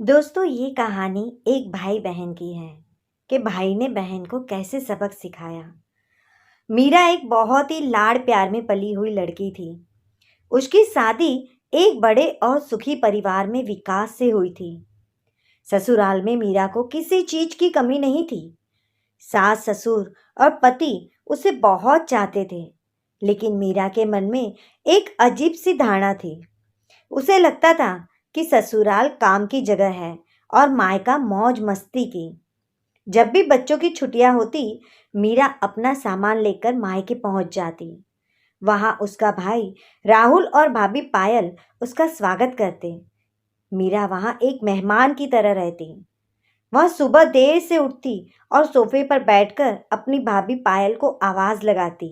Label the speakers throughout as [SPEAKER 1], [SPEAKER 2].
[SPEAKER 1] दोस्तों, ये कहानी एक भाई बहन की है कि भाई ने बहन को कैसे सबक सिखाया। मीरा एक बहुत ही लाड़ प्यार में पली हुई लड़की थी। उसकी शादी एक बड़े और सुखी परिवार में विकास से हुई थी। ससुराल में मीरा को किसी चीज की कमी नहीं थी। सास ससुर और पति उसे बहुत चाहते थे, लेकिन मीरा के मन में एक अजीब सी धारणा थी। उसे लगता था कि ससुराल काम की जगह है और मायका मौज मस्ती की। जब भी बच्चों की छुट्टियां होती, मीरा अपना सामान लेकर मायके पहुंच जाती। वहां उसका भाई राहुल और भाभी पायल उसका स्वागत करते। मीरा वहां एक मेहमान की तरह रहती। वह सुबह देर से उठती और सोफे पर बैठकर अपनी भाभी पायल को आवाज लगाती,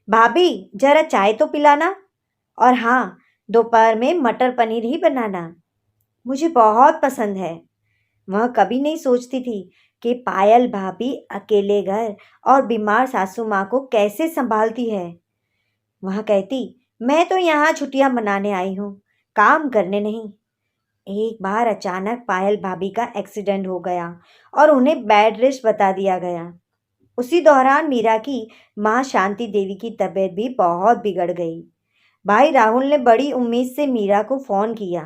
[SPEAKER 1] भाभी जरा चाय तो पिलाना, और हाँ, दोपहर में मटर पनीर ही बनाना, मुझे बहुत पसंद है। वह कभी नहीं सोचती थी कि पायल भाभी अकेले घर और बीमार सासू माँ को कैसे संभालती है। वह कहती, मैं तो यहाँ छुट्टियां मनाने आई हूँ, काम करने नहीं। एक बार अचानक पायल भाभी का एक्सीडेंट हो गया और उन्हें बेड रेस्ट बता दिया गया। उसी दौरान मीरा की माँ शांति देवी की तबीयत भी बहुत बिगड़ गई। भाई राहुल ने बड़ी उम्मीद से मीरा को फोन किया।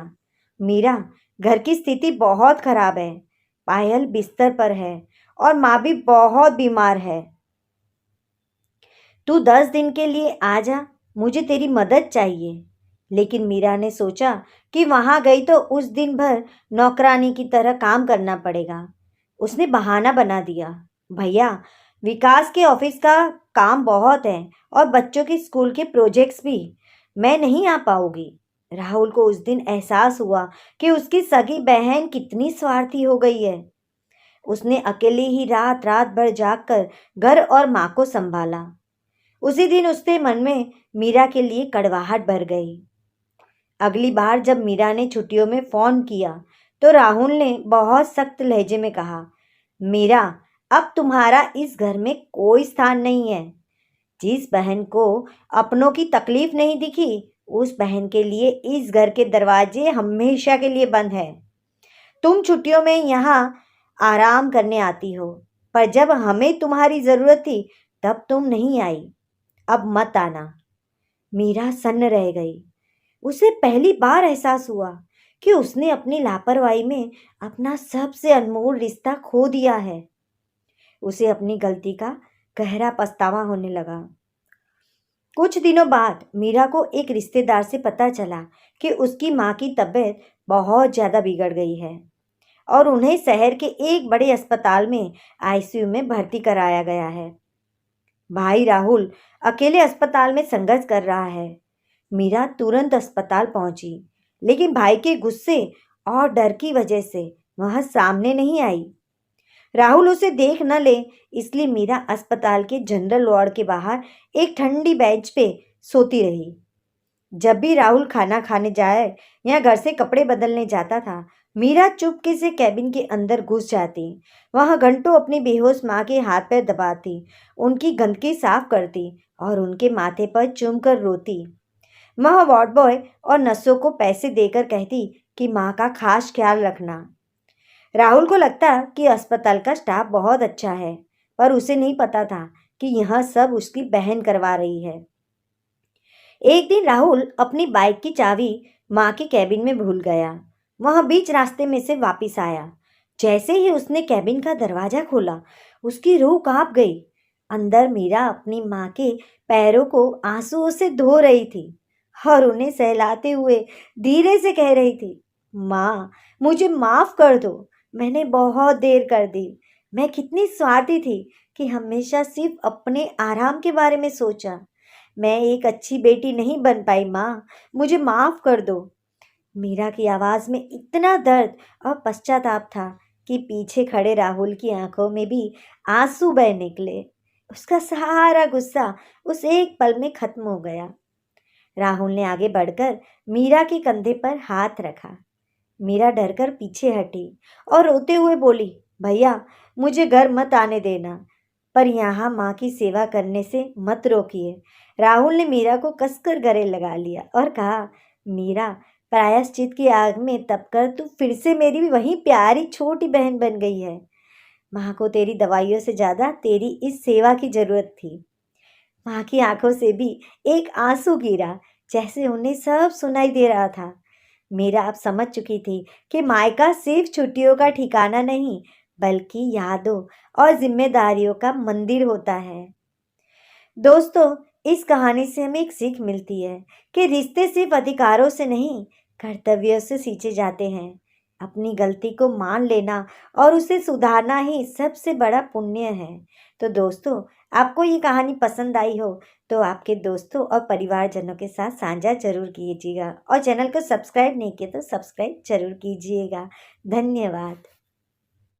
[SPEAKER 1] मीरा, घर की स्थिति बहुत खराब है। पायल बिस्तर पर है और माँ भी बहुत बीमार है। तू 10 दिन के लिए आ जा, मुझे तेरी मदद चाहिए। लेकिन मीरा ने सोचा कि वहां गई तो उस दिन भर नौकरानी की तरह काम करना पड़ेगा। उसने बहाना बना दिया, भैया, विकास के ऑफिस का काम बहुत है और बच्चों के स्कूल के प्रोजेक्ट्स भी, मैं नहीं आ पाऊंगी। राहुल को उस दिन एहसास हुआ कि उसकी सगी बहन कितनी स्वार्थी हो गई है। उसने अकेले ही रात रात भर जागकर घर और माँ को संभाला। उसी दिन उसके मन में मीरा के लिए कड़वाहट भर गई। अगली बार जब मीरा ने छुट्टियों में फोन किया तो राहुल ने बहुत सख्त लहजे में कहा, मीरा, अब तुम्हारा इस घर में कोई स्थान नहीं है। जिस बहन को अपनों की तकलीफ नहीं दिखी, उस बहन के लिए इस घर के दरवाजे हमेशा के लिए बंद है। तुम छुट्टियों में यहाँ आराम करने आती हो, पर जब हमें तुम्हारी जरूरत थी तब तुम नहीं आई। अब मत आना। मीरा सन्न रह गई। उसे पहली बार एहसास हुआ कि उसने अपनी लापरवाही में अपना सबसे अनमोल रिश्ता खो दिया है। उसे अपनी गलती का गहरा पछतावा होने लगा। कुछ दिनों बाद मीरा को एक रिश्तेदार से पता चला कि उसकी माँ की तबीयत बहुत ज़्यादा बिगड़ गई है और उन्हें शहर के एक बड़े अस्पताल में आईसीयू में भर्ती कराया गया है। भाई राहुल अकेले अस्पताल में संघर्ष कर रहा है। मीरा तुरंत अस्पताल पहुंची, लेकिन भाई के गुस्से और डर की वजह से वह सामने नहीं आई। राहुल उसे देख न ले, इसलिए मीरा अस्पताल के जनरल वार्ड के बाहर एक ठंडी बेंच पे सोती रही। जब भी राहुल खाना खाने जाए या घर से कपड़े बदलने जाता था, मीरा चुपके से कैबिन के अंदर घुस जाती। वहां घंटों अपनी बेहोश माँ के हाथ पैर दबाती, उनकी गंदगी साफ करती और उनके माथे पर चूमकर रोती। वह वार्ड बॉय और नर्सों को पैसे देकर कहती कि माँ का खास ख्याल रखना। राहुल को लगता कि अस्पताल का स्टाफ बहुत अच्छा है, पर उसे नहीं पता था कि यह सब उसकी बहन करवा रही है। एक दिन राहुल अपनी बाइक की चाबी माँ के कैबिन में भूल गया। वह बीच रास्ते में से वापस आया। जैसे ही उसने कैबिन का दरवाजा खोला, उसकी रूह कांप गई। अंदर मीरा अपनी माँ के पैरों को आंसुओं से धो रही थी और उन्हें सहलाते हुए धीरे से कह रही थी, माँ, मुझे माफ कर दो, मैंने बहुत देर कर दी। मैं कितनी स्वार्थी थी कि हमेशा सिर्फ अपने आराम के बारे में सोचा। मैं एक अच्छी बेटी नहीं बन पाई माँ, मुझे माफ कर दो। मीरा की आवाज में इतना दर्द और पश्चाताप था कि पीछे खड़े राहुल की आंखों में भी आंसू बह निकले। उसका सारा गुस्सा उस एक पल में खत्म हो गया। राहुल ने आगे बढ़कर मीरा के कंधे पर हाथ रखा। मीरा डरकर पीछे हटी और रोते हुए बोली, भैया, मुझे घर मत आने देना, पर यहाँ माँ की सेवा करने से मत रोकिए। राहुल ने मीरा को कसकर गले लगा लिया और कहा, मीरा, प्रायश्चित की आग में तपकर तू फिर से मेरी वही प्यारी छोटी बहन बन गई है। माँ को तेरी दवाइयों से ज़्यादा तेरी इस सेवा की ज़रूरत थी। माँ की आंखों से भी एक आंसू गिरा, जैसे उन्हें सब सुनाई दे रहा था। मीरा अब समझ चुकी थी कि मायका सिर्फ छुट्टियों का ठिकाना नहीं, बल्कि यादों और जिम्मेदारियों का मंदिर होता है। दोस्तों, इस कहानी से हमें एक सीख मिलती है कि रिश्ते सिर्फ अधिकारों से नहीं, कर्तव्यों से सींचे जाते हैं। अपनी गलती को मान लेना और उसे सुधारना ही सबसे बड़ा पुण्य है। तो दोस्तों, आपको ये कहानी पसंद आई हो तो आपके दोस्तों और परिवारजनों के साथ साझा जरूर कीजिएगा और चैनल को सब्सक्राइब नहीं किया तो सब्सक्राइब जरूर कीजिएगा। धन्यवाद।